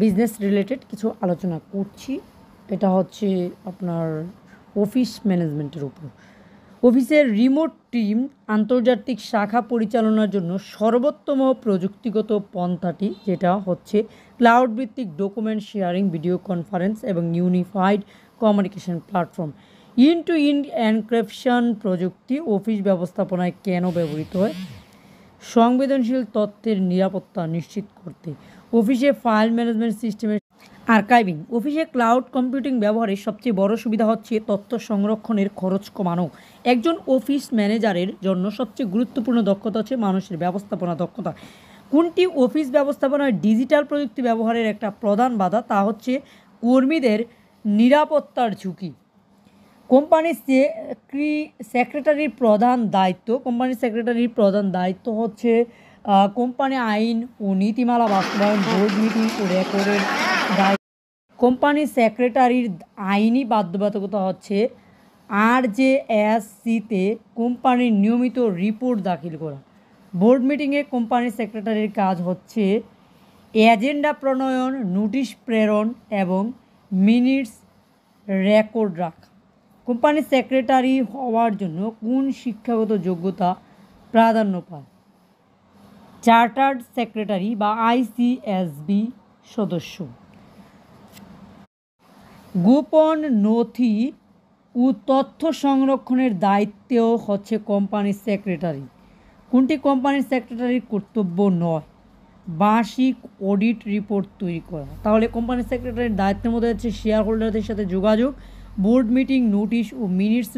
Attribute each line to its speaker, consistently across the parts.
Speaker 1: Business related কিছু আলোচনা করছি। এটা হচ্ছে আপনার অফিস ম্যানেজমেন্টের উপর। অফিসের রিমোট টিম আন্তর্জাতিক শাখা পরিচালনার জন্য সর্বোত্তম প্রযুক্তিগত পন্থাটি যেটা হচ্ছে ক্লাউড ভিত্তিক ডকুমেন্ট শেয়ারিং, ভিডিও কনফারেন্স এবং unified communication platform. In two ইন্ড encryption প্রযুক্তি অফিস ব্যবস্থাপনায় কেন ব্যবহৃত হয়? সংবেদনশীল তথ্যের নিরাপত্তা নিশ্চিত করতে। অফিসে ফাইল ম্যানেজমেন্ট সিস্টেমের আর্কাইভিং। অফিসে ক্লাউড কম্পিউটিং ব্যবহারের সবচেয়ে বড় সুবিধা হচ্ছে তথ্য সংরক্ষণের খরচ কমানো। একজন অফিস ম্যানেজারের জন্য সবচেয়ে গুরুত্বপূর্ণ দক্ষতা হচ্ছে মানুষের ব্যবস্থাপনা দক্ষতা। কোনটি অফিস ব্যবস্থাপনায় ডিজিটাল প্রযুক্তি ব্যবহারের একটা প্রধান বাধা? তা হচ্ছে কর্মীদের নিরাপত্তার ঝুঁকি। কোম্পানির সেক্রেটারির প্রধান দায়িত্ব হচ্ছে কোম্পানি আইন ও নীতিমালা বাস্তবায়ন, বোর্ড মিটিং ও রেকর্ডের দায়িত্ব। কোম্পানির সেক্রেটারির আইনি বাধ্যবাধকতা হচ্ছে RJSC-তে কোম্পানির নিয়মিত রিপোর্ট দাখিল করা। বোর্ড মিটিংয়ে কোম্পানির সেক্রেটারির কাজ হচ্ছে এজেন্ডা প্রণয়ন, নোটিশ প্রেরণ এবং মিনিটস রেকর্ড রাখা। কোম্পানির সেক্রেটারি হওয়ার জন্য কোন শিক্ষাগত যোগ্যতা প্রাধান্য পায়? চার্টার্ড সেক্রেটারি বা ICSB সদস্য। গোপন নথি ও তথ্য সংরক্ষণের দায়িত্বেও হচ্ছে কোম্পানির সেক্রেটারি। কোনটি কোম্পানির সেক্রেটারির কর্তব্য নয়? বার্ষিক অডিট রিপোর্ট তৈরি করা। তাহলে কোম্পানির সেক্রেটারির দায়িত্বের মধ্যে হচ্ছে শেয়ার হোল্ডারদের সাথে যোগাযোগ, বোর্ড মিটিং, নোটিশ ও মিনিটস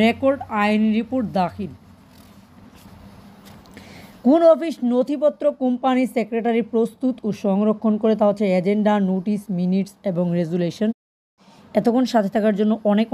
Speaker 1: রেকর্ড, আইনি রিপোর্ট দাখিল। কোন অফিস নথিপত্র কোম্পানির সেক্রেটারি প্রস্তুত ও সংরক্ষণ করে? তা হচ্ছে এজেন্ডা, নোটিশ, মিনিটস এবং রেজুলেশন। এতক্ষণ সাথে থাকার জন্য অনেক